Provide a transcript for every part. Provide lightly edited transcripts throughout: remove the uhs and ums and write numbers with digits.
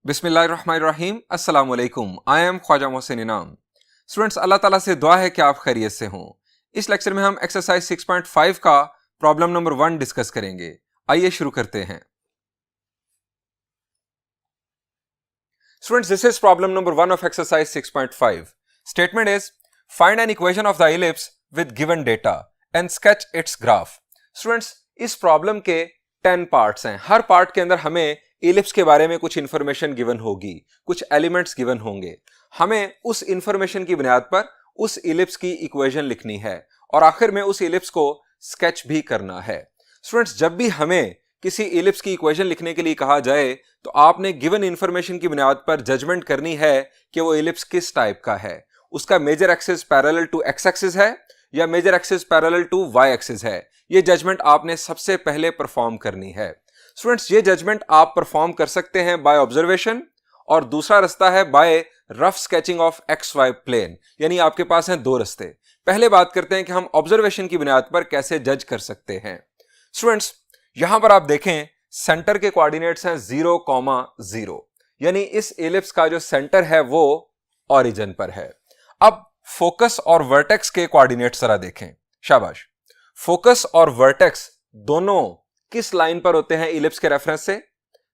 बिस्मिल्लाहिर्रहमानिर्रहीम अस्सलाम वालेकुम। आई एम ख्वाजा मोहसिन इनाम। स्टूडेंट्स, अल्लाह ताला से दुआ है कि आप खैरियत से हों। इस लेक्चर में हम एक्सरसाइज 6.5 का प्रॉब्लम नंबर 1 डिस्कस करेंगे। आइए शुरू करते हैं। Students, this is problem number 1 of exercise 6.5। Statement is find an equation of the ellipse with given data and sketch it's graph. Students, इस प्रॉब्लम के 10 पार्ट्स हैं। हर पार्ट के अंदर हमें इलिप्स के बारे में कुछ इंफॉर्मेशन गिवन होगी, कुछ एलिमेंट्स गिवन होंगे। हमें उस इंफॉर्मेशन की बुनियाद पर उस इलिप्स की इक्वेशन लिखनी है और आखिर में उस इलिप्स को स्केच भी करना है। स्टूडेंट्स, जब भी हमें किसी इलिप्स की इक्वेशन लिखने के लिए कहा जाए तो आपने गिवन इंफॉर्मेशन की बुनियाद पर जजमेंट करनी है कि वो इलिप्स किस टाइप का है। उसका major axis parallel to x axis है या major axis parallel to Y axis है। ये जजमेंट आपने सबसे पहले परफॉर्म करनी है। स्टूडेंट्स, ये जजमेंट आप परफॉर्म कर सकते हैं बाय ऑब्जर्वेशन, और दूसरा रास्ता है by rough sketching of x y plane. यानी आपके पास हैं दो रास्ते। पहले बात करते हैं कि हम ऑब्जर्वेशन की बुनियाद पर कैसे जज कर सकते हैं। स्टूडेंट्स, यहां पर आप देखें सेंटर के कोऑर्डिनेट्स हैं 0,0, यानी इस एलिप्स का जो सेंटर है वो ओरिजिन पर है। अब फोकस और वर्टेक्स के कोऑर्डिनेट्स जरा देखें। शाबाश। फोकस और वर्टेक्स दोनों किस लाइन पर होते हैं इलिप्स के रेफरेंस से?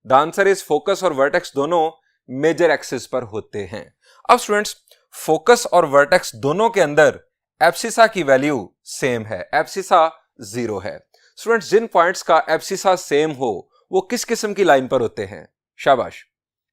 द आंसर इज फोकस और वर्टेक्स दोनों मेजर एक्सिस पर होते हैं। अब स्टूडेंट्स, फोकस और वर्टेक्स दोनों के अंदर एब्सिसा की वैल्यू सेम है, एब्सिसा 0 है। स्टूडेंट्स, जिन पॉइंट्स का एब्सिसा सेम हो वो किस किस्म की लाइन पर होते हैं? शाबाश।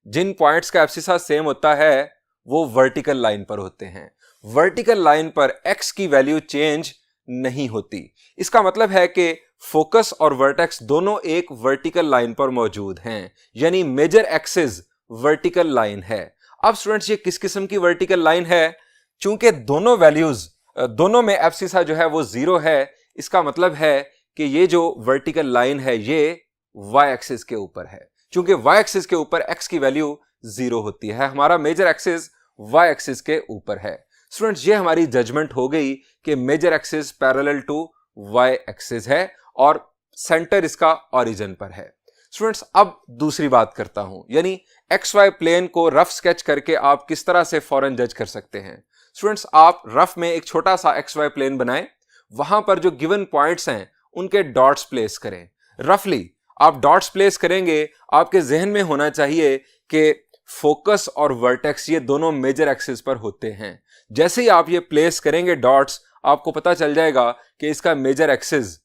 जिन पॉइंट्स का एब्सिसा सेम होता है वो वर्टिकल लाइन पर होते हैं। वर्टिकल लाइन पर एक्स की वैल्यू चेंज नहीं होती। इसका मतलब है कि फोकस और वर्टेक्स दोनों एक वर्टिकल लाइन पर मौजूद हैं, यानी मेजर एक्सिस वर्टिकल लाइन है। अब स्टूडेंट्स, ये किस किस्म की वर्टिकल लाइन है? चूंकि दोनों में एब्सिसा जो है वो 0 है, इसका मतलब है कि ये जो वर्टिकल लाइन है ये वाई एक्सिस के ऊपर है। चूंकि वाई एक्सिस के ऊपर एक्स की वैल्यू 0 होती है, हमारा मेजर एक्सिस वाई एक्सिस के ऊपर है। स्टूडेंट्स, ये हमारी जजमेंट हो गई कि major axis parallel to Y axis है और सेंटर इसका ओरिजिन पर है। स्टूडेंट्स, अब दूसरी बात करता हूं, यानी एक्स वाई प्लेन को रफ स्केच करके आप किस तरह से फौरन जज कर सकते हैं। स्टूडेंट्स, आप रफ में एक छोटा सा एक्स वाई प्लेन बनाएं, वहां पर जो गिवन पॉइंट्स हैं उनके डॉट्स प्लेस करें। रफली आप डॉट्स प्लेस करेंगे, आपके जहन में होना चाहिए कि फोकस और वर्टेक्स ये दोनों मेजर एक्सिस पर होते हैं। जैसे ही आप ये प्लेस करेंगे डॉट्स, आपको पता चल जाएगा कि इसका major axis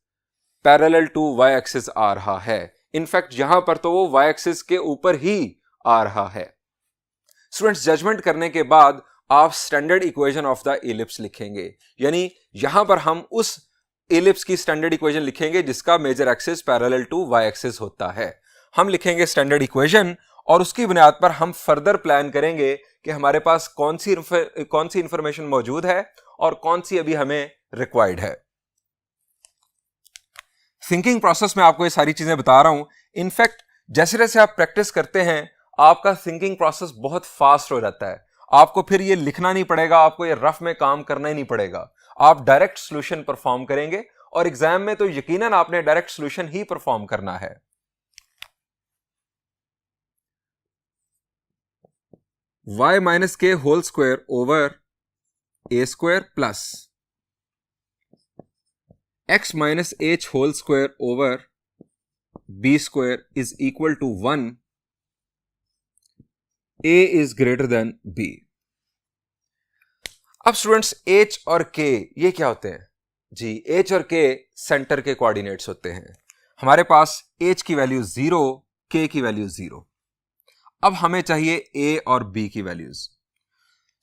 parallel to Y axis आ रहा है। इनफैक्ट यहां पर तो वो वाई एक्सिस के ऊपर ही आ रहा है। स्टूडेंट्स, जजमेंट करने के बाद आप standard equation of the ellipse लिखेंगे, यानी यहां पर हम उस इलिप्स की स्टैंडर्ड इक्वेशन लिखेंगे जिसका major axis parallel to Y axis होता है। हम लिखेंगे स्टैंडर्ड इक्वेशन और उसकी बुनियाद पर हम फर्दर प्लान करेंगे कि हमारे पास कौन सी इंफॉर्मेशन मौजूद है और कौन सी अभी हमें रिक्वायर्ड है। थिंकिंग प्रोसेस में आपको ये सारी चीजें बता रहा हूं। इनफैक्ट जैसे जैसे आप प्रैक्टिस करते हैं आपका थिंकिंग प्रोसेस बहुत फास्ट हो जाता है। आपको फिर ये लिखना नहीं पड़ेगा, आपको ये रफ में काम करना ही नहीं पड़ेगा। आप डायरेक्ट सॉल्यूशन परफॉर्म करेंगे और एग्जाम में तो यकीनन आपने डायरेक्ट सॉल्यूशन ही परफॉर्म करना है। y माइनस के whole square over A square plus x minus H whole square over b square is equal to 1, a is greater than b। अब स्टूडेंट्स, h और k ये क्या होते हैं? जी, h और k सेंटर के कोऑर्डिनेट्स होते हैं। हमारे पास h की वैल्यू 0, k की वैल्यू 0। अब हमें चाहिए a और b की वैल्यूज।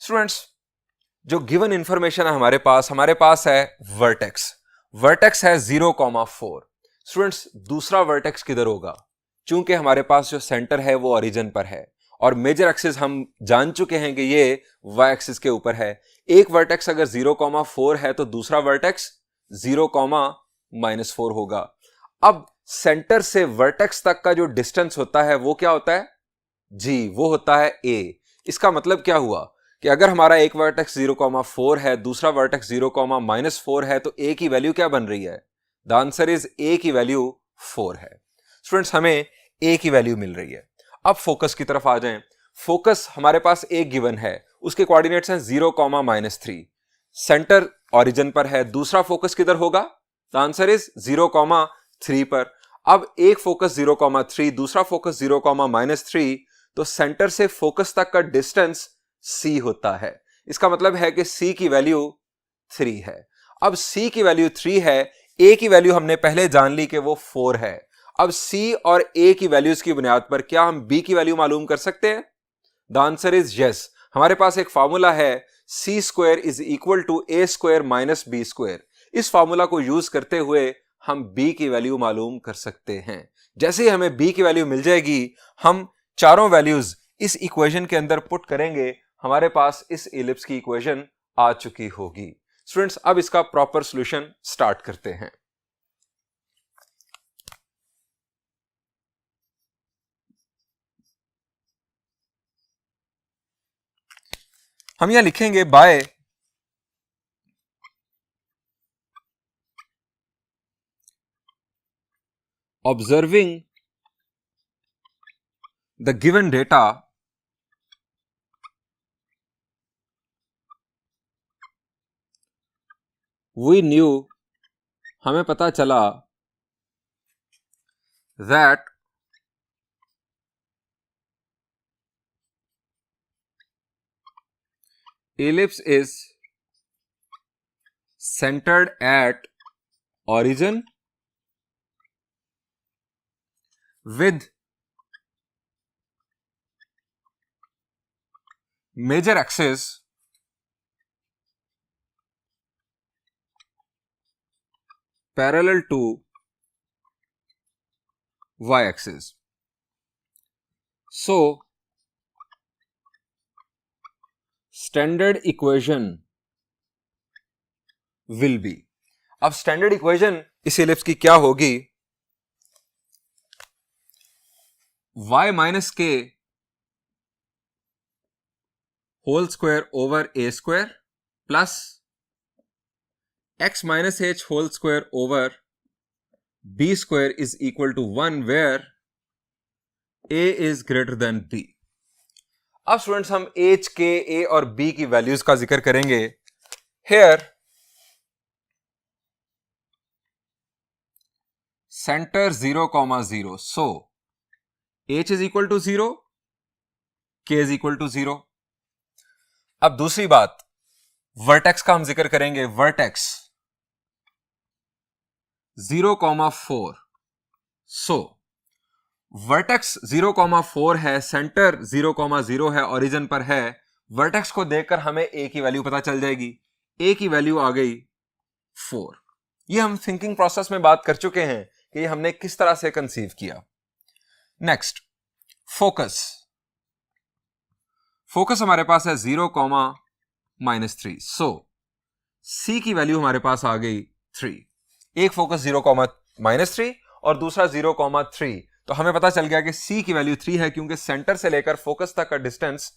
स्टूडेंट्स, जो गिवन इंफॉर्मेशन है हमारे पास है वर्टेक्स है 0,4। स्टूडेंट्स, दूसरा वर्टेक्स किधर होगा? चूंकि हमारे पास जो सेंटर है वो ओरिजिन पर है और मेजर एक्सिस हम जान चुके हैं कि ये वाई एक्सिस के ऊपर है। एक वर्टेक्स अगर 0,4 है तो दूसरा वर्टेक्स 0,-4 होगा। अब सेंटर से वर्टेक्स तक का जो डिस्टेंस होता है वो क्या होता है? जी, वो होता है a। इसका मतलब क्या हुआ कि अगर हमारा एक वर्टेक्स 0,4 है, दूसरा वर्टेक्स 0,-4 है, तो a की वैल्यू क्या बन रही है? द आंसर इज a की वैल्यू 4 है। स्टूडेंट्स, हमें a की वैल्यू मिल रही है। अब फोकस की तरफ आ जाएं। फोकस हमारे पास एक गिवन है, उसके कोऑर्डिनेट्स हैं 0, -3। सेंटर ओरिजिन पर है। दूसरा फोकस किधर होगा? द आंसर इज 0, 3 पर। अब एक फोकस 0, 3, दूसरा फोकस 0, -3, तो सेंटर से फोकस तक का डिस्टेंस c होता है। इसका मतलब है कि c की वैल्यू 3 है। अब c की वैल्यू 3 है, a की वैल्यू हमने पहले जान ली कि वो 4 है। अब c और a की वैल्यूज की बुनियाद पर क्या हम b की वैल्यू मालूम कर सकते हैं? The answer is yes. हमारे पास एक फार्मूला है c² = a² - b²। इस फार्मूला को यूज करते हुए हम b की वैल्यू मालूम कर सकते हैं। जैसे ही हमें b की वैल्यू मिल जाएगी, हम चारों वैल्यूज इस इक्वेशन के अंदर पुट करेंगे, हमारे पास इस इलिप्स की इक्वेशन आ चुकी होगी। स्टूडेंट्स, अब इसका प्रॉपर सॉल्यूशन स्टार्ट करते हैं। हम यहां लिखेंगे by observing the given data we knew, हमें पता चला that ellipse is centered at origin with major axis parallel to y-axis. So, standard equation will be, अब स्टैंडर्ड इक्वेशन इस इलिप्स की क्या होगी? y - k whole square over a square plus x - h whole square over b square is equal to 1 where a is greater than b। अब students, हम h, k, a और b की values का जिक्र करेंगे। Here centre 0, so h is equal to 0, k is equal to 0। अब दूसरी बात, वर्टेक्स का हम जिक्र करेंगे। वर्टेक्स 0, 4, सो वर्टेक्स 0, है, सेंटर 0, है, ओरिजिन पर है। वर्टेक्स को देखकर हमें a की वैल्यू पता चल जाएगी। a की वैल्यू आ गई 4। ये हम थिंकिंग प्रोसेस में बात कर चुके हैं कि हमने किस तरह से कंसीव किया। Next, focus. फोकस हमारे पास है 0, -3, सो c की वैल्यू हमारे पास आ गई 3। एक फोकस 0, और दूसरा 0, तो हमें पता चल गया कि c की वैल्यू 3 है, क्योंकि सेंटर से लेकर फोकस तक का डिस्टेंस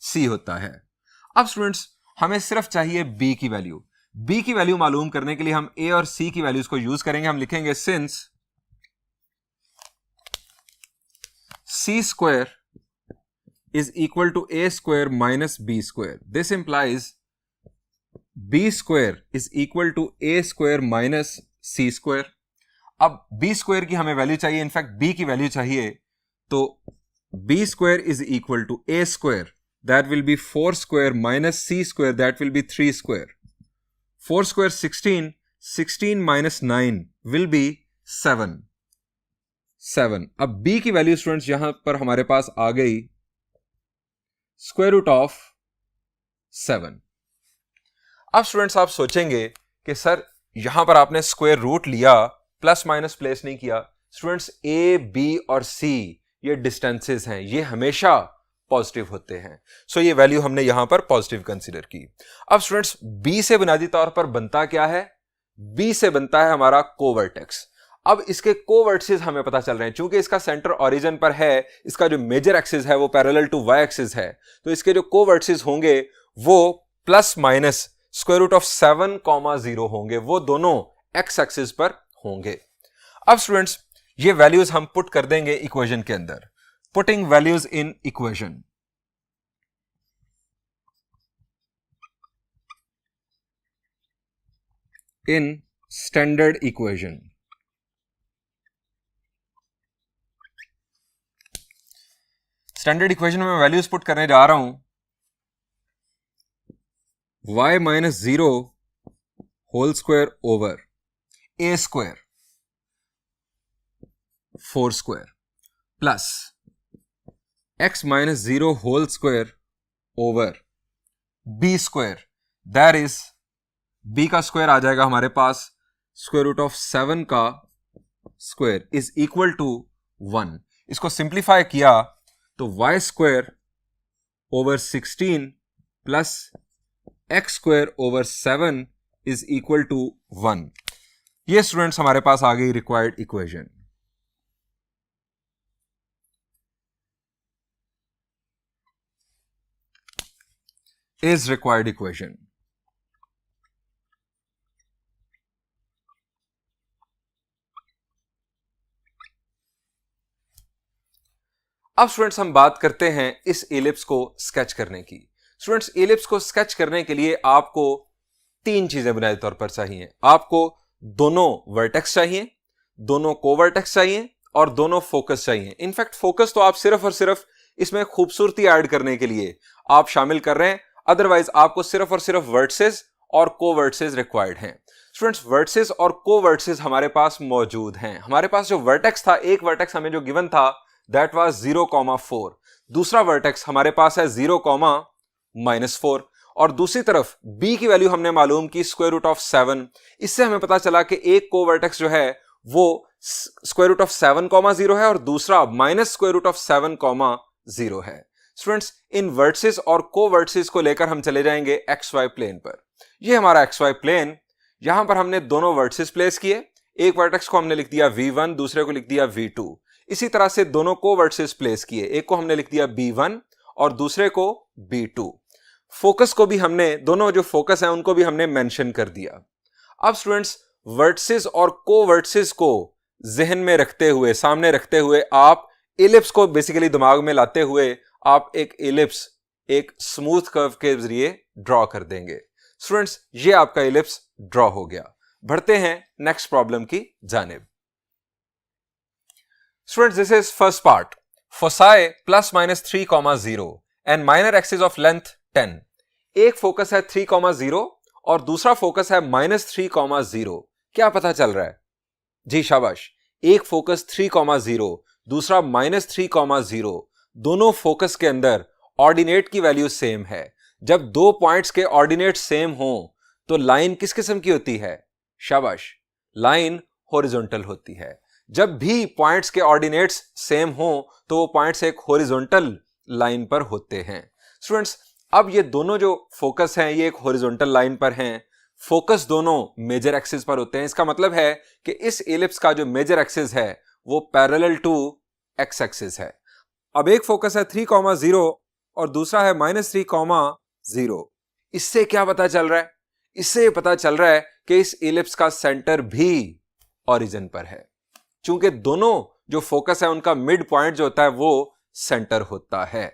c होता है। अब स्टूडेंट्स, हमें सिर्फ चाहिए b की वैल्यू। b की वैल्यू मालूम करने के लिए हम a और c की वैल्यूज को यूज करेंगे। हम लिखेंगे since c² is equal to a² - b², this implies b² is equal to a² - c²। अब b² की हमें वैल्यू चाहिए, इनफैक्ट b की वैल्यू चाहिए, तो b² is equal to a², that will be 4² - c², that will be 3²। 4² 16, 16 - 9 will be 7। अब b की value students यहां पर हमारे पास आ गई √7। अब स्टूडेंट्स, आप सोचेंगे कि सर यहां पर आपने स्क्वायर रूट लिया, प्लस माइनस प्लेस नहीं किया। स्टूडेंट्स, a, b और c ये डिस्टेंसेस हैं, ये हमेशा पॉजिटिव होते हैं। सो ये वैल्यू हमने यहां पर पॉजिटिव कंसीडर की। अब स्टूडेंट्स, b से बुनियादी तौर पर बनता क्या है? b से बनता है हमारा कोवर्टेक्स। अब इसके कोवर्टिसेस हमें पता चल रहे हैं, चूंकि इसका सेंटर ओरिजिन पर है, इसका जो मेजर एक्सिस है वो पैरेलल टू वाई एक्सिस है, तो इसके जो कोवर्टिसेस होंगे वो प्लस माइनस √7, 0 होंगे, वो दोनों एक्स एक्सिस पर होंगे। अब स्टूडेंट्स, ये वैल्यूज हम पुट कर देंगे इक्वेशन के अंदर। Putting values in equation. In standard equation. Standard equation में मैं वैल्यूज पुट करने जा रहा हूं. y minus 0 whole square over a square 4 square plus x minus 0 whole square over b square, that is b का square आ जाएगा हमारे पास स्क्वायर रूट ऑफ 7 का स्क्वायर इज इक्वल टू 1. इसको सिंप्लीफाई किया तो y square over 16 plus x square over 7 is equal to 1. ये students हमारे पास आ गई required equation. Is required equation. अब स्टूडेंट्स हम बात करते हैं इस एलिप्स को स्केच करने की. स्टूडेंट्स एलिप्स को स्केच करने के लिए आपको तीन चीजें बुनियादी तौर पर चाहिए. आपको दोनों वर्टेक्स चाहिए, दोनों कोवर्टेक्स चाहिए और दोनों फोकस चाहिए. इनफैक्ट फोकस तो आप सिर्फ और सिर्फ इसमें खूबसूरती ऐड करने के लिए आप शामिल कर रहे हैं, अदरवाइज आपको सिर्फ और सिर्फ वर्टिसेस और कोवर्टिसेस रिक्वायर्ड हैं. स्टूडेंट्स वर्टिसेस और कोवर्टिसेस हमारे पास मौजूद हैं. हमारे पास जो वर्टेक्स था, एक वर्टेक्स हमें जो गिवन था दैट वाज 0,4. दूसरा वर्टेक्स हमारे पास है 0,-4 और दूसरी तरफ b की वैल्यू हमने मालूम की स्क्वायर रूट ऑफ 7. इससे हमें पता चला कि एक कोवर्टेक्स जो है वो स्क्वायर रूट ऑफ 7,0 है और दूसरा माइनस स्क्वायर रूट ऑफ 7,0 है. स्टूडेंट्स इन वर्टिसेस और कोवर्टिसेस को लेकर हम चले जाएंगे XY प्लेन पर. ये हमारा XY प्लेन, यहां पर हमने दोनों वर्टिसेस प्लेस किए. एक वर्टेक्स को हमने लिख दिया V1, दूसरे को लिख दिया V2. इसी तरह से दोनों कोवर्टिसेस प्लेस किए, एक को हमने लिख दिया B1 और दूसरे को B2. फोकस को भी हमने, दोनों जो फोकस हैं उनको भी हमने मेंशन कर दिया. अब स्टूडेंट्स वर्टिसेस और कोवर्टिसेस को जहन में रखते हुए, सामने रखते हुए, आप एलिप्स को बेसिकली दिमाग में लाते हुए आप एक एलिप्स एक स्मूथ कर्व के जरिए ड्रॉ कर देंगे. स्टूडेंट्स ये आपका एलिप्स ड्रॉ हो गया. बढ़ते हैं नेक्स्ट प्रॉब्लम की जानिब. Students, this is first part. Foci plus minus 3,0 and minor axis of length 10. एक फोकस है 3,0 और दूसरा फोकस है -3,0. क्या पता चल रहा है? जी शाबाश. एक फोकस 3,0, दूसरा -3,0. दोनों फोकस के अंदर ऑर्डिनेट की वैल्यू सेम है. जब दो पॉइंट्स के ऑर्डिनेट सेम हो तो लाइन किस किस्म की होती है? शाबाश, लाइन हॉरिजॉन्टल होती है. जब भी पॉइंट्स के ऑर्डिनेट्स सेम हो तो वो पॉइंट्स एक हॉरिजॉन्टल लाइन पर होते हैं. स्टूडेंट्स अब ये दोनों जो फोकस हैं ये एक हॉरिजॉन्टल लाइन पर हैं. फोकस दोनों मेजर एक्सिस पर होते हैं. इसका मतलब है कि इस एलिप्स का जो मेजर एक्सिस है वो पैरेलल टू एक्स एक्सिस है. अब एक फोकस है 3,0 और दूसरा है -3,0. इससे क्या पता चल रहा है? इससे पता चल रहा है कि इस एलिप्स का सेंटर भी ओरिजिन पर है, चूंकि दोनों जो फोकस है उनका मिड पॉइंट जो होता है वो सेंटर होता है.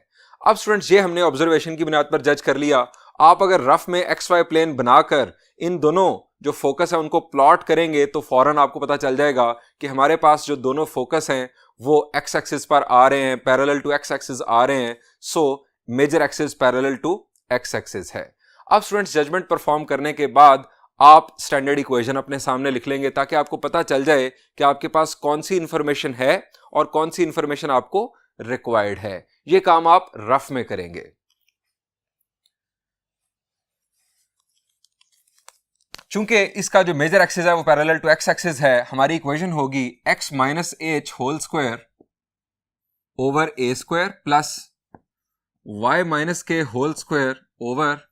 अब स्टूडेंट्स ये हमने ऑब्जर्वेशन की बुनियाद पर जज कर लिया. आप अगर रफ में XY प्लेन बनाकर इन दोनों जो फोकस है उनको प्लॉट करेंगे तो फौरन आपको पता चल जाएगा कि हमारे पास जो दोनों फोकस हैं वो एक्स एक्सिस पर आ रहे हैं, पैरेलल टू एक्स एक्सिस आ रहे हैं. So major axis parallel to x axis है. अब स्टूडेंट्स जजमेंट परफॉर्म करने के बाद आप स्टैंडर्ड इक्वेशन अपने सामने लिख लेंगे ताकि आपको पता चल जाए कि आपके पास कौन सी इंफॉर्मेशन है और कौन सी इंफॉर्मेशन आपको रिक्वायर्ड है. ये काम आप रफ में करेंगे. चूंकि इसका जो मेजर एक्सिस है वो पैरेलल टू एक्स एक्सिस है, हमारी इक्वेशन होगी x minus H whole square over ए स्क्वायर प्लस y माइनस के whole square over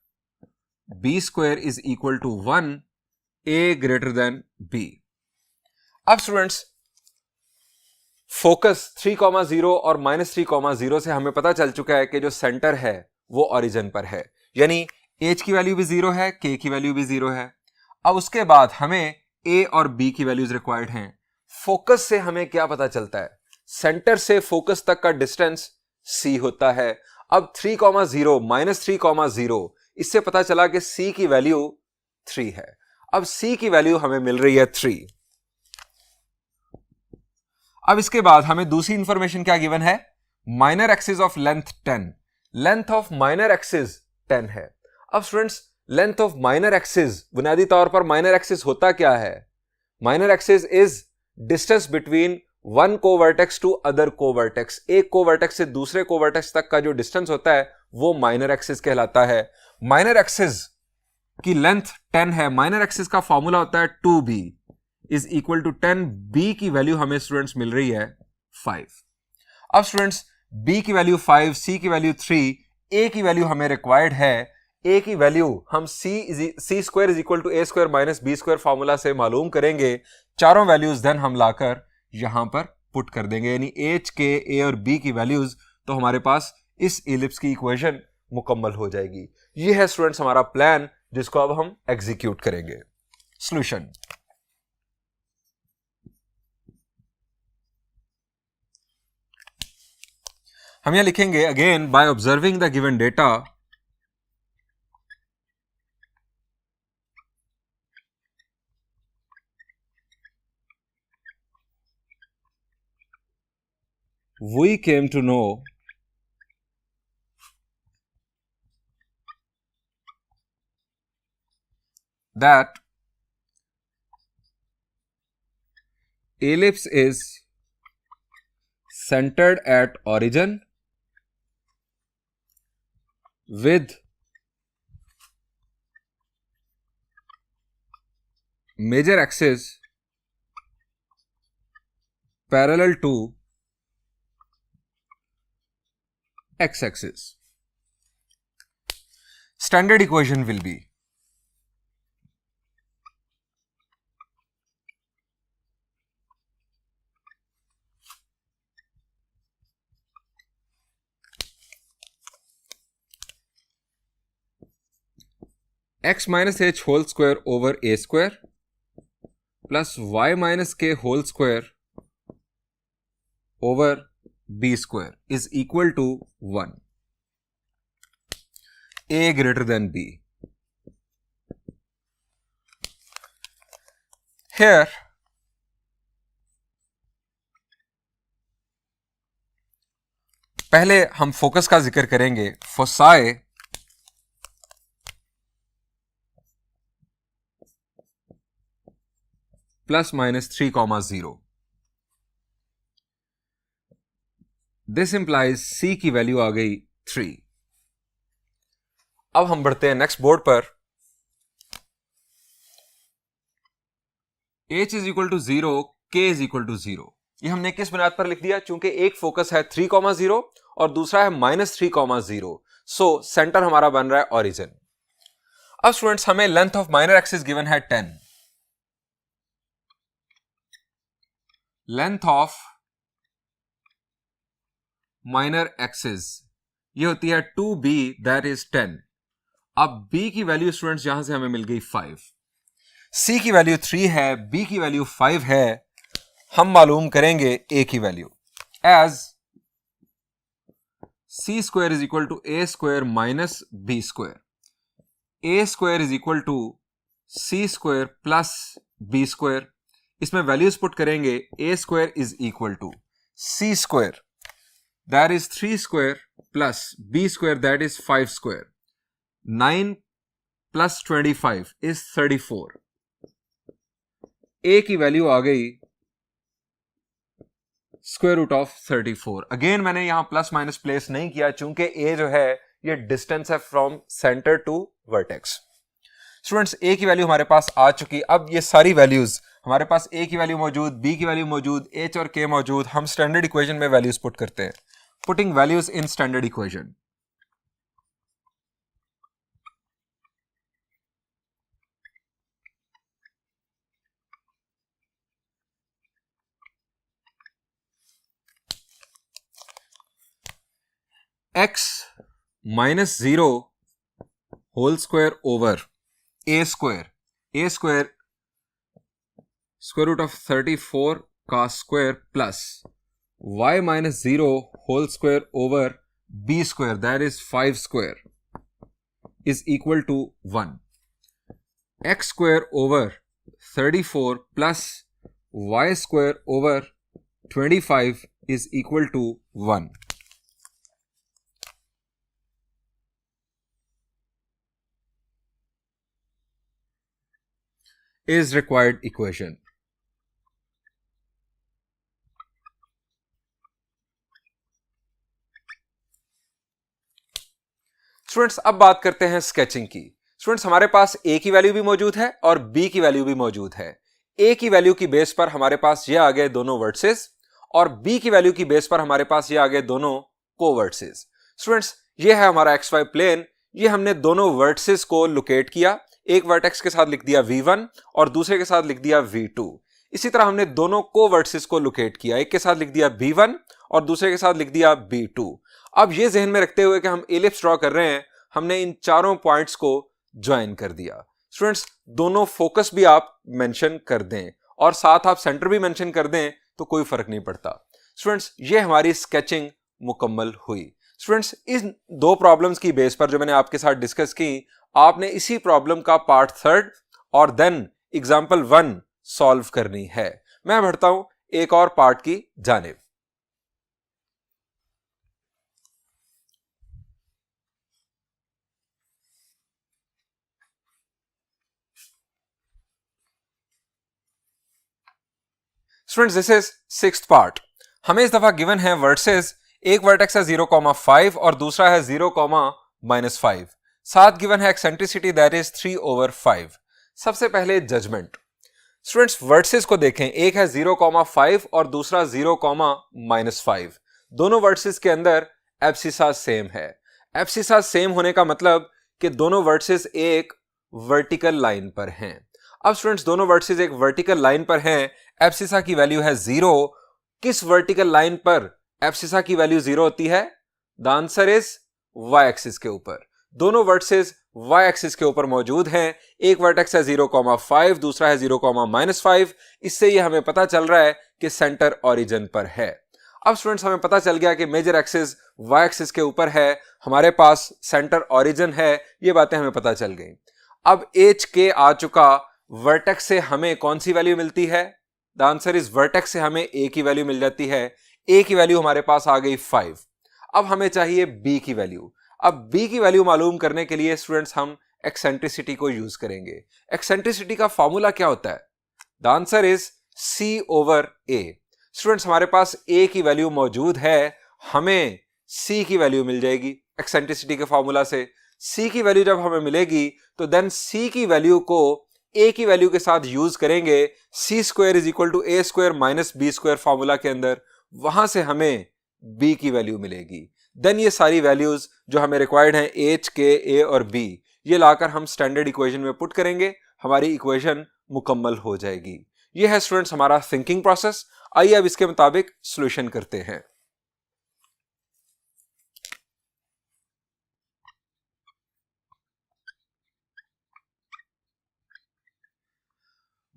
b square is equal to 1, a greater than b. अब स्टूडेंट्स फोकस 3,0 और -3,0 से हमें पता चल चुका है कि जो सेंटर है वो ओरिजिन पर है, यानी h की वैल्यू भी 0 है, k की वैल्यू भी 0 है. अब उसके बाद हमें a और b की वैल्यूज रिक्वायर्ड हैं. फोकस से हमें क्या पता चलता है? सेंटर से फोकस तक का डिस्टेंस c होता है। अब 3,0 माइनस 3,0 इससे पता चला कि c की वैल्यू 3 है। अब c की वैल्यू हमें मिल रही है 3। अब इसके बाद हमें दूसरी इंफॉर्मेशन क्या गिवन है, minor axis of length 10, length of minor axis 10 है। अब students length of minor axis, बुनियादी तौर पर माइनर एक्सिस होता क्या है, minor axis is distance between one covertex to other covertex, एक कोवर्टेक्स से दूसरे कोवर्टेक्स तक का जो डिस्टेंस होता है वो माइनर एक्सिस कहलाता है। माइनर एक्सिस की लेंथ 10 है, माइनर एक्सिस का फॉर्मूला होता है 2b is equal to 10, b की वैल्यू हमें स्टूडेंट्स मिल रही है 5। अब स्टूडेंट्स b की वैल्यू 5, c की वैल्यू 3, a की वैल्यू हमें रिक्वायर्ड है, a की वैल्यू हम c square is equal to a square minus b square formula से मालूम करेंगे। चारों वैल्यूज देन हम लाकर यहां पर पुट कर देंगे, यानी h के a और b की वैल्यूज, तो हमारे पास इस इलिप्स की इक्वेशन मुकम्मल हो जाएगी। यह है स्टूडेंट्स हमारा प्लान जिसको अब हम एग्जीक्यूट करेंगे। सॉल्यूशन, हम यहां लिखेंगे again bye observing the given data we came to know that ellipse is centered at origin with major axis parallel to x-axis. Standard equation will be x minus h whole square over a square plus y minus k whole square over b square is equal to 1. a greater than b. Here पहले हम focus का जिक्र करेंगे। Foci plus minus 3,0, this implies c की value आ गई 3। अब हम बढ़ते हैं नेक्स्ट बोर्ड पर। h is equal to 0, k is equal to 0। ये हमने किस बुनियाद पर लिख दिया, चूंकि एक फोकस है 3,0 और दूसरा है माइनस 3,0, सो सेंटर हमारा बन रहा है ऑरिजिन। अब स्टूडेंट्स हमें length of minor axis given है 10, लेंथ ऑफ माइनर एक्सिस ये होती है 2b दैट इज 10। अब b की वैल्यू स्टूडेंट्स यहां से हमें मिल गई 5, c की वैल्यू 3 है, b की वैल्यू 5 है। हम मालूम करेंगे a की value as c square is equal to a square minus b square, a square is equal to c square plus b square. इसमें वैल्यूज पुट करेंगे, a square is equal to c square that is 3 square plus b square that is 5 square, 9 plus 25 is 34। a की value आ गई square root of 34। Again मैंने यहां plus minus place नहीं किया चूंकि a जो है ये डिस्टेंस है from centre to vertex. Students a की वैल्यू हमारे पास आ चुकी। अब ये सारी वैल्यूज हमारे पास a की वैल्यू मौजूद, b की वैल्यू मौजूद, h और k मौजूद। हम स्टैंडर्ड इक्वेशन में वैल्यूज पुट करते हैं। Putting values in standard equation, x minus 0 whole square over a square square root of 34 का square plus y minus 0 whole square over b square, that is 5 square, is equal to 1. X square over 34 plus y square over 25 is equal to 1. Is required equation. Students अब बात करते हैं sketching की। Students हमारे पास ए की value भी मौजूद है और बी की वैल्यू भी मौजूद है। ए की वैल्यू की बेस पर हमारे पास ये आ गए दोनों वर्टिसेस और बी की वैल्यू की बेस पर हमारे पास ये आ गए दोनों कोवर्टिसेस। स्टूडेंट्स ये है हमारा XY प्लेन। ये हमने दोनों वर्टिसेस को लोकेट किया, एक वर्टेक्स के साथ लिख दिया V1 और दूसरे के साथ लिख दिया V2। इसी तरह हमने दोनों कोवर्टिसेस को लोकेट किया, एक के साथ लिख दिया B1 और दूसरे के साथ लिख दिया B2। अब ये जहन में रखते हुए कि हम एलिप्स ड्रॉ कर रहे हैं, हमने इन चारों पॉइंट्स को ज्वाइन कर दिया। स्टूडेंट्स दोनों फोकस भी आप मेंशन कर दें और साथ आप सेंटर भी मेंशन कर दें तो कोई फर्क नहीं पड़ता। स्टूडेंट्स ये हमारी स्केचिंग मुकम्मल हुई। स्टूडेंट्स इन दो प्रॉब्लम्स की बेस पर जो मैंने आपके साथ डिस्कस की, आपने इसी प्रॉब्लम का पार्ट 3 और देन एग्जाम्पल 1 सॉल्व करनी है। मैं बढ़ता हूं एक और पार्ट की जानिब। Students this is 6th part. हमें इस दफा गिवन है वर्टिसेस, एक वर्टेक्स है 0,5 और दूसरा है 0,-5। साथ गिवन है एक्सेंट्रिसिटी दैट इज 3/5। सबसे पहले जजमेंट। स्टूडेंट्स वर्टिसेस को देखें, एक है 0,5 और दूसरा 0,-5। दोनों वर्टिसेस के अंदर एब्सिसा सेम है। एब्सिसा सेम होने का मतलब कि दोनों वर्टिसेस एक वर्टिकल लाइन पर हैं। अब स्टूडेंट्स दोनों वर्टिसेस एक वर्टिकल लाइन पर हैं, एब्सिसा की वैल्यू है 0। किस वर्टिकल लाइन पर एब्सिसा की वैल्यू 0 होती है? The answer is y axis के ऊपर। दोनों वर्टिसेस y एक्सिस के ऊपर मौजूद हैं। एक वर्टेक्स है 0,5, दूसरा है 0,-5। इससे ये हमें पता चल रहा है कि सेंटर ओरिजिन पर है। अब स्टूडेंट्स हमें पता चल गया कि मेजर एक्सिस y एक्सिस के ऊपर है, हमारे पास सेंटर ओरिजिन है, ये बातें हमें पता चल गई। अब एच के आ चुका, वर्टेक्स से हमें कौन सी वैल्यू मिलती है? द आंसर इज वर्टेक्स से हमें ए की वैल्यू मिल जाती है। ए की वैल्यू हमारे पास आ गई 5। अब हमें चाहिए बी की वैल्यू। अब बी की वैल्यू मालूम करने के लिए स्टूडेंट्स हम एक्सेंट्रिसिटी को यूज करेंगे। एक्सेंट्रिसिटी का फॉर्मूला क्या होता है? The answer is C/A। Students हमारे पास ए की वैल्यू मौजूद है, हमें सी की वैल्यू मिल जाएगी एक्सेंट्रिसिटी के फॉर्मूला से। सी की वैल्यू जब हमें मिलेगी तो देन सी की वैल्यू को ए की वैल्यू के साथ यूज करेंगे। C² is equal to A²-B² formula के अंदर, वहां से हमें बी की वैल्यू मिलेगी। देन ये सारी वैल्यूज जो हमें रिक्वायर्ड हैं एच के, ए और बी, ये लाकर हम स्टैंडर्ड इक्वेशन में पुट करेंगे, हमारी इक्वेशन मुकम्मल हो जाएगी। ये है स्टूडेंट्स हमारा थिंकिंग प्रोसेस। आइए अब इसके मुताबिक सॉल्यूशन करते हैं।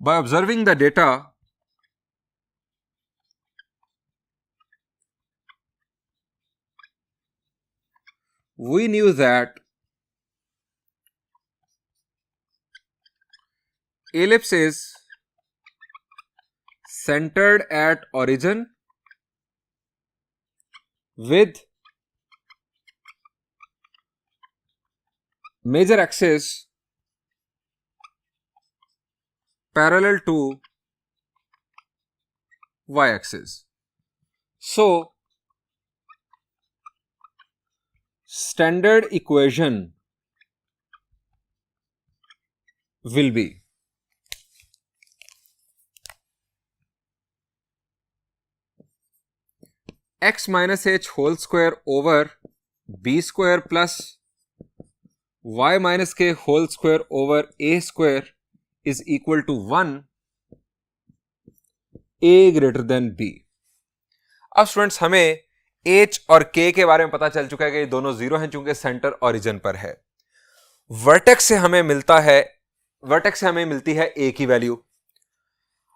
By observing the data, we knew that ellipse is centered at origin with major axis parallel to y axis. So standard equation will be x minus h whole square over b square plus y minus k whole square over a square is equal to 1, a greater than b. अब students हमें h और k के बारे में पता चल चुका है कि ये दोनों जीरो हैं चूंकि सेंटर ओरिजिन पर है। वर्टेक्स से हमें मिलती है a की वैल्यू।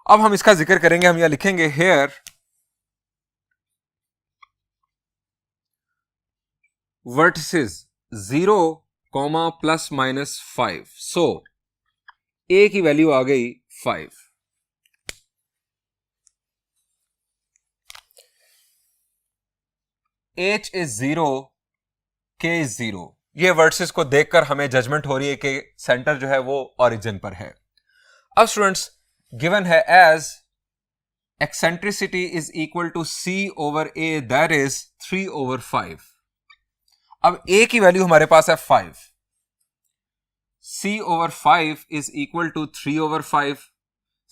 अब हम इसका जिक्र करेंगे, हम यहां लिखेंगे here vertices 0, plus minus 5. So a की वैल्यू आ गई 5. h is 0, k is 0. ये वर्टिसेस को देखकर हमें जजमेंट हो रही है कि सेंटर जो है वो ओरिजिन पर है. अब स्टूडेंट्स गिवन है as eccentricity is equal to c over a, that is 3 over 5. अब a की वैल्यू हमारे पास है 5. c over 5 is equal to 3 over 5.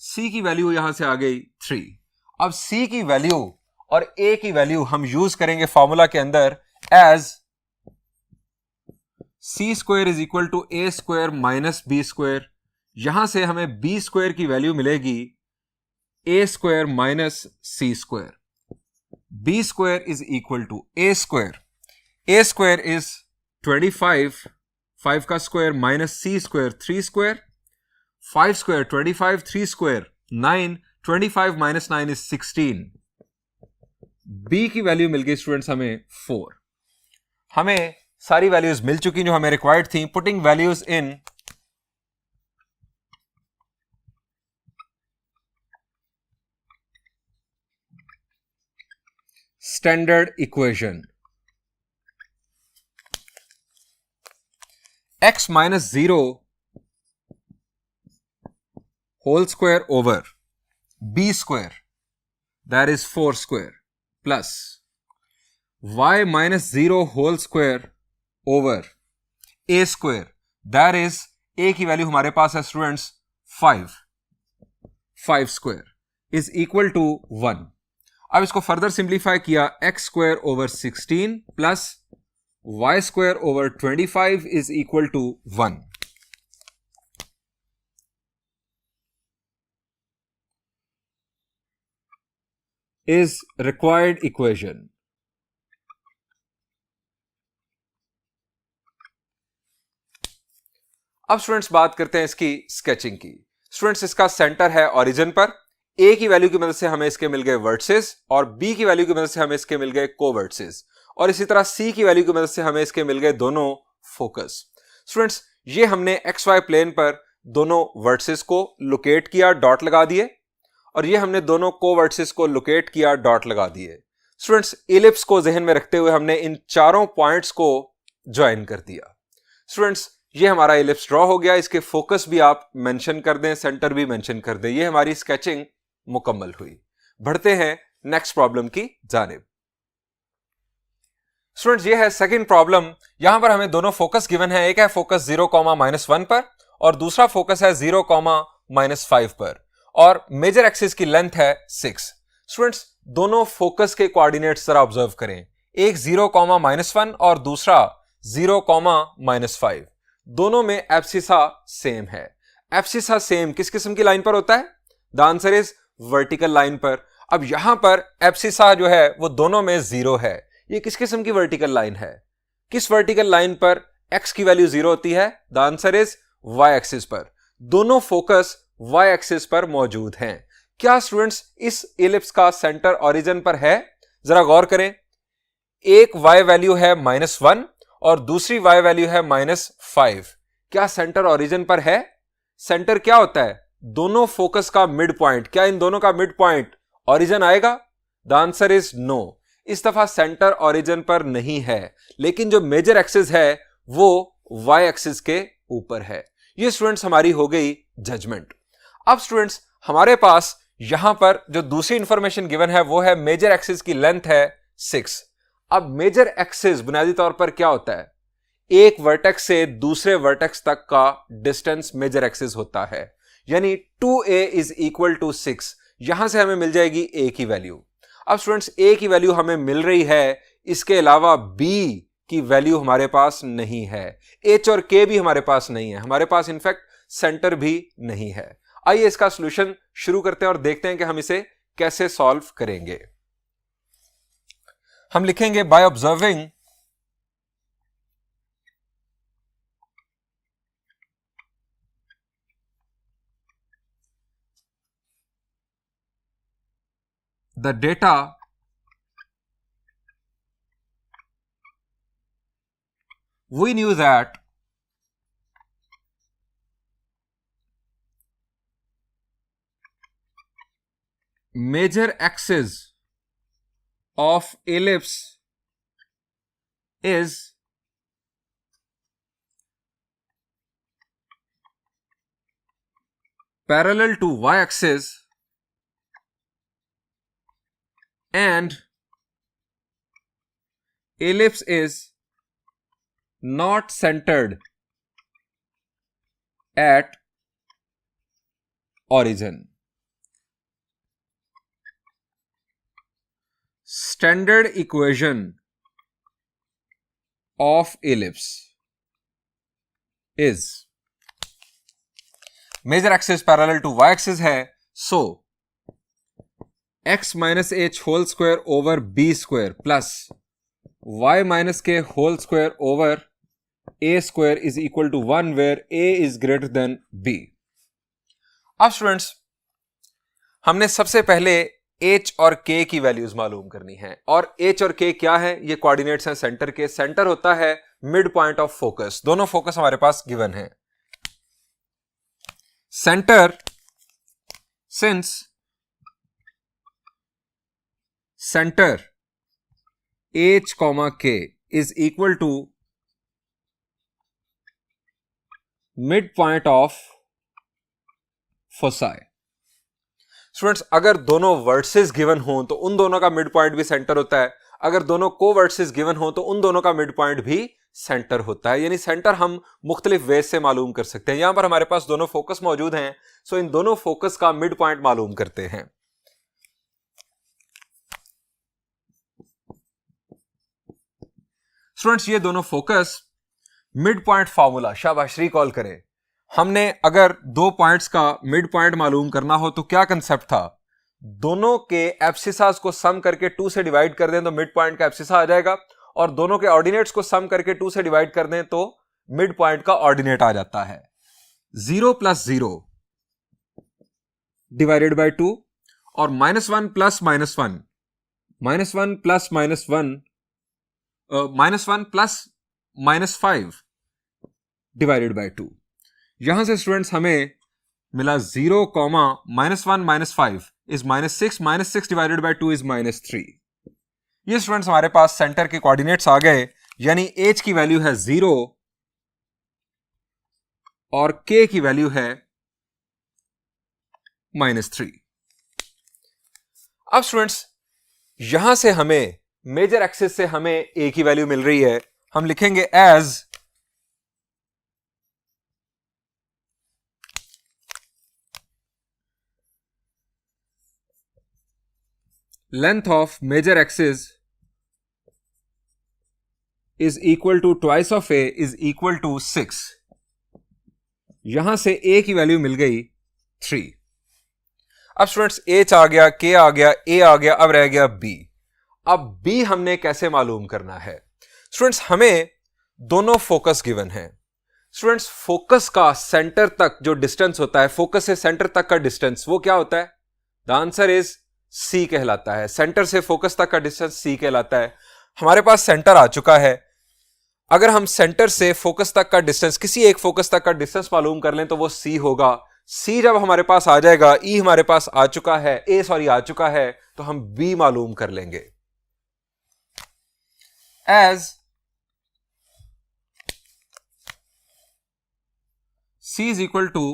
c की वैल्यू यहां से आ गई 3. अब c की वैल्यू और a की वैल्यू हम यूज करेंगे फॉर्मूला के अंदर as c square is equal to a square minus b square. यहां से हमें b स्क्वायर की वैल्यू मिलेगी a square minus c square. b square is equal to a square. a square is 25, 5 का square minus c square 3 square. 5 square 25, 3 square 9, 25 minus 9 is 16. b की value मिल गई students हमें 4. हमें सारी वैल्यूज मिल चुकी जो हमें रिक्वायर्ड थी. Putting values in standard equation, x minus 0 whole square over b square, that is 4 square, plus y minus 0 whole square over a square, that is a की वैल्यू हमारे पास है students 5 square is equal to 1. अब इसको further simplify किया, x square over 16 plus y square over 25 is equal to 1. Is required equation. अब students बात करते हैं इसकी स्केचिंग की. स्टूडेंट्स इसका सेंटर है ओरिजिन पर. a की वैल्यू की मदद से हमें इसके मिल गए वर्टिसेस और b की वैल्यू की मदद से हमें इसके मिल गए कोवर्टिसेस और इसी तरह c की वैल्यू की मदद से हमें इसके मिल गए दोनों फोकस. स्टूडेंट्स ये हमने XY प्लेन पर दोनों वर्टिसेस को लोकेट किया, डॉट लगा दिए, और ये हमने दोनों कोवर्टिसेस को लोकेट किया, डॉट लगा दिए. स्टूडेंट्स इलिप्स को जहन में रखते हुए हमने इन चारों पॉइंट्स को ज्वाइन कर दिया. स्टूडेंट्स ये हमारा इलिप्स ड्रॉ हो गया. इसके फोकस भी आप मेंशन कर दें, सेंटर भी मेंशन कर दें. ये हमारी स्केचिंग मुकम्मल हुई. बढ़ते हैं नेक्स्ट प्रॉब्लम की जानिब. स्टूडेंट्स ये है सेकंड प्रॉब्लम. यहां पर हमें दोनों फोकस गिवन है. एक है फोकस 0, -1 पर और दूसरा फोकस है 0, -5 पर और मेजर एक्सिस की लेंथ है 6. स्टूडेंट्स दोनों फोकस के कोऑर्डिनेट्स जरा ऑब्जर्व करें. एक 0, -1 और दूसरा 0, -5. दोनों में एब्सिसा सेम है. एब्सिसा सेम किस किस्म की लाइन पर होता है? The answer is vertical line पर. अब यहां पर एब्सिसा जो है वो दोनों में 0 है. ये किस किस्म की वर्टिकल लाइन है? किस वर्टिकल लाइन पर x की वैल्यू 0 होती है? The answer is y axis पर. दोनों फोकस y एक्सिस पर मौजूद हैं. क्या स्टूडेंट्स इस इलिप्स का सेंटर ओरिजिन पर है? जरा गौर करें. एक y वैल्यू है -1 और दूसरी y वैल्यू है -5. क्या सेंटर ओरिजिन पर है? सेंटर क्या होता है? दोनों फोकस का मिड पॉइंट. क्या इन दोनों का मिड पॉइंट ओरिजिन आएगा? The answer is no. इस दफा सेंटर ओरिजिन पर नहीं है, लेकिन जो मेजर एक्सिस है वो y एक्सिस के ऊपर है. ये स्टूडेंट्स हमारी हो गई जजमेंट. अब स्टूडेंट्स हमारे पास यहां पर जो दूसरी इंफॉर्मेशन गिवन है वो है मेजर एक्सिस की लेंथ है 6. अब मेजर एक्सिस बुनियादी तौर पर क्या होता है? एक वर्टेक्स से दूसरे वर्टेक्स तक का डिस्टेंस मेजर एक्सिस होता है. यानी 2a इज इक्वल टू 6. यहां से हमें मिल जाएगी a की वैल्यू. अब स्टूडेंट्स a की वैल्यू हमें मिल रही है, इसके अलावा b की वैल्यू हमारे पास नहीं है. h और k भी हमारे पास नहीं है. हमारे पास इनफैक्ट सेंटर भी नहीं है. आइए इसका सॉल्यूशन शुरू करते हैं और देखते हैं कि हम इसे कैसे सॉल्व करेंगे. हम लिखेंगे by observing the data we knew that major axis of ellipse is parallel to y-axis and ellipse is not centered at origin. Standard equation of ellipse is major axis parallel to y-axis है, so x minus h whole square over b square plus y minus k whole square over a square is equal to 1 where a is greater than b. अब students हमने सबसे पहले h और k की values मालूम करनी है, और h और k क्या है? ये कोऑर्डिनेट्स हैं सेंटर के. सेंटर होता है मिड पॉइंट ऑफ फोकस. दोनों फोकस हमारे पास गिवन है. Centre, since centre h, k is equal to midpoint of foci. Students अगर दोनों वर्सेस गिवन हो तो उन दोनों का मिड पॉइंट भी सेंटर होता है. अगर दोनों को वर्सेस गिवन हो तो उन दोनों का मिड पॉइंट भी सेंटर होता है. यानी सेंटर हम मुख्तलिफ वेज से मालूम कर सकते हैं. यहां पर हमारे पास दोनों फोकस मौजूद हैं, सो इन दोनों फोकस का मिड पॉइंट मालूम करते हैं. स्टूडेंट्स ये दोनों फोकस मिड पॉइंट फार्मूला, शाबाश रिकॉल करें. हमने अगर दो पॉइंट्स का मिड पॉइंट मालूम करना हो तो क्या कंसेप्ट था? दोनों के एब्सिसास को सम करके 2 से डिवाइड कर दें तो मिड पॉइंट का एब्सिसा आ जाएगा, और दोनों के ऑर्डिनेट्स को सम करके 2 से डिवाइड कर दें तो मिड पॉइंट का ऑर्डिनेट आ जाता है. 0 प्लस 0 डिवाइडेड बाय 2 और -1 plus -1, -1 plus -1, -1 plus -5 divided by 2. यहां से स्टूडेंट्स हमें मिला 0, -1 -5 इज -6, -6 डिवाइडेड बाय 2 इज -3. ये स्टूडेंट्स हमारे पास सेंटर के कोऑर्डिनेट्स आ गए. यानी h की वैल्यू है 0 और k की वैल्यू है -3. अब स्टूडेंट्स यहां से हमें मेजर एक्सिस से हमें a की वैल्यू मिल रही है. हम लिखेंगे as length of major axis is equal to twice of a is equal to 6. यहां से a की वैल्यू मिल गई 3. अब स्टूडेंट्स h आ गया, k आ गया, a आ गया, अब रह गया b. अब b हमने कैसे मालूम करना है? स्टूडेंट्स हमें दोनों फोकस गिवन है. स्टूडेंट्स फोकस का सेंटर तक जो डिस्टेंस होता है, फोकस से सेंटर तक का डिस्टेंस, वो क्या होता है? द आंसर इज C कहलाता है. सेंटर से फोकस तक का डिस्टेंस C कहलाता है. हमारे पास सेंटर आ चुका है. अगर हम सेंटर से फोकस तक का डिस्टेंस, किसी एक फोकस तक का डिस्टेंस मालूम कर लें तो वो C होगा. C जब हमारे पास आ जाएगा, E हमारे पास आ चुका है, आ चुका है, तो हम B मालूम कर लेंगे. As C is equal to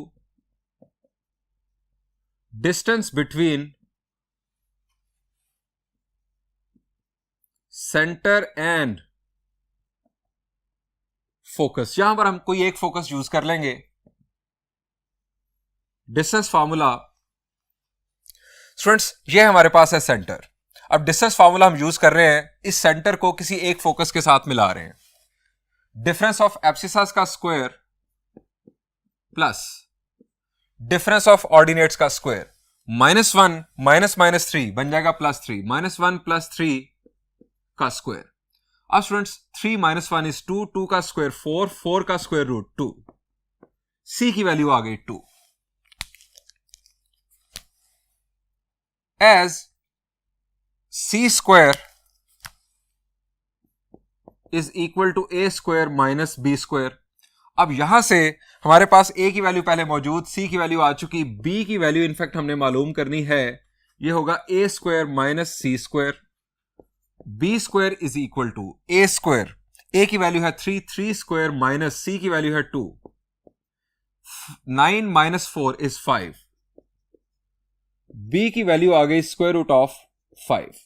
distance between centre and focus. यहां पर हम कोई एक फोकस यूज कर लेंगे. डिस्टेंस फार्मूला स्टूडेंट्स ये हमारे पास है सेंटर. अब डिस्टेंस फार्मूला हम यूज कर रहे हैं, इस सेंटर को किसी एक फोकस के साथ मिला रहे हैं. डिफरेंस ऑफ एब्सिसास का square plus difference of ordinates का स्क्वायर. -1 -3 बन जाएगा +3, -1 + 3 का स्क्वायर. अब स्टूडेंट्स 3 - 1 इज 2, 2 का स्क्वायर 4, 4 का स्क्वायर रूट 2. C की वैल्यू आ गई 2. As C² is equal to A square minus B square. अब यहां से हमारे पास ए की वैल्यू पहले मौजूद, सी की वैल्यू आ चुकी, बी की वैल्यू इनफैक्ट हमने मालूम करनी है, ये होगा A square minus C square. B square is equal to A square, A की वैल्यू है 3, 3 स्क्वायर माइनस सी की वैल्यू है 2, 9 माइनस 4 इज 5, बी की वैल्यू आ गई स्क्वायर रूट ऑफ 5।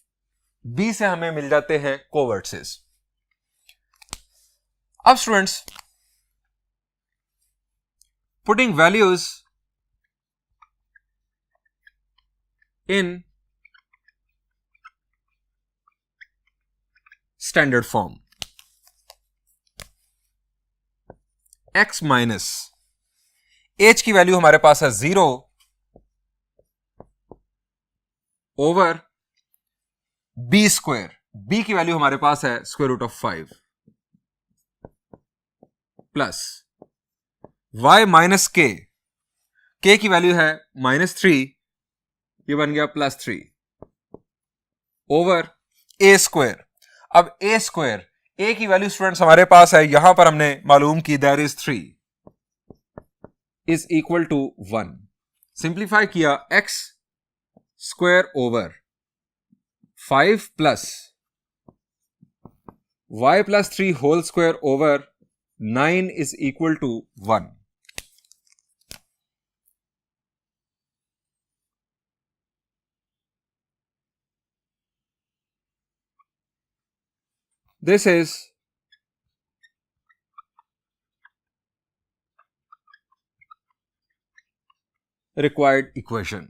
बी से हमें मिल जाते हैं कोवर्सेस। अब students, putting values in standard form, x minus h की वैल्यू हमारे पास है 0 ओवर b स्क्वायर, b की वैल्यू हमारे पास है square root of 5 plus y minus k, k की वैल्यू है -3, ये बन गया +3 ओवर a स्क्वायर। अब a स्क्वायर, a की वैल्यू स्टूडेंट्स हमारे पास है, यहां पर हमने मालूम की that is 3 is equal to 1। Simplify किया, x square over 5 plus y plus 3 whole square over 9 is equal to 1। This is required equation.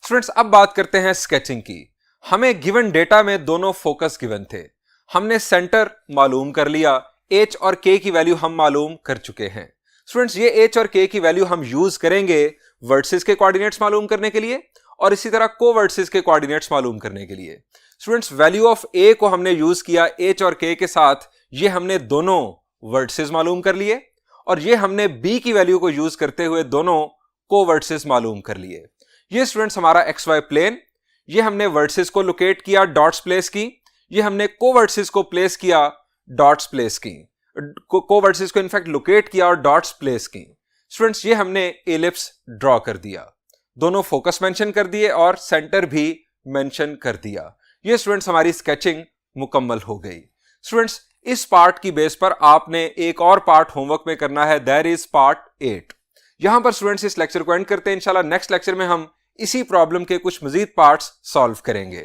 Students, अब बात करते हैं स्केचिंग की। हमें गिवन डेटा में दोनों फोकस गिवन थे, हमने सेंटर मालूम कर लिया, h और k की वैल्यू हम मालूम कर चुके हैं। स्टूडेंट्स, ये h और k की वैल्यू हम यूज करेंगे वर्टिसेस के कोऑर्डिनेट्स मालूम करने के लिए और इसी तरह कोवर्टिसेस के कोऑर्डिनेट्स मालूम करने के लिए। स्टूडेंट्स, वैल्यू ऑफ a को हमने यूज किया h और k के साथ, ये हमने दोनों वर्टिसेस मालूम कर लिए, और ये हमने b की वैल्यू को यूज करते हुए दोनों कोवर्टिसेस मालूम कर लिए। ये स्टूडेंट्स हमारा XY प्लेन, ये हमने वर्टिसेस को लोकेट किया, डॉट्स प्लेस की, ये हमने कोवर्टिसेस को प्लेस किया, डॉट्स प्लेस की, कोवर्टिसेस को इनफैक्ट लोकेट किया और डॉट्स प्लेस की। स्टूडेंट्स, ये हमने एलिप्स ड्रॉ कर दिया, दोनों फोकस मेंशन कर दिए और सेंटर भी मेंशन कर दिया। ये स्टूडेंट्स हमारी स्केचिंग मुकम्मल हो गई। स्टूडेंट्स, इस पार्ट की बेस पर आपने एक और पार्ट होमवर्क में करना है, दैट इज पार्ट 8। यहां पर स्टूडेंट्स इस लेक्चर को एंड करते हैं। इंशाल्लाह नेक्स्ट लेक्चर में हम इसी प्रॉब्लम के कुछ मजीद पार्ट्स सॉल्व करेंगे।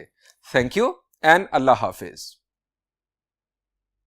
Thank you and Allah Hafiz.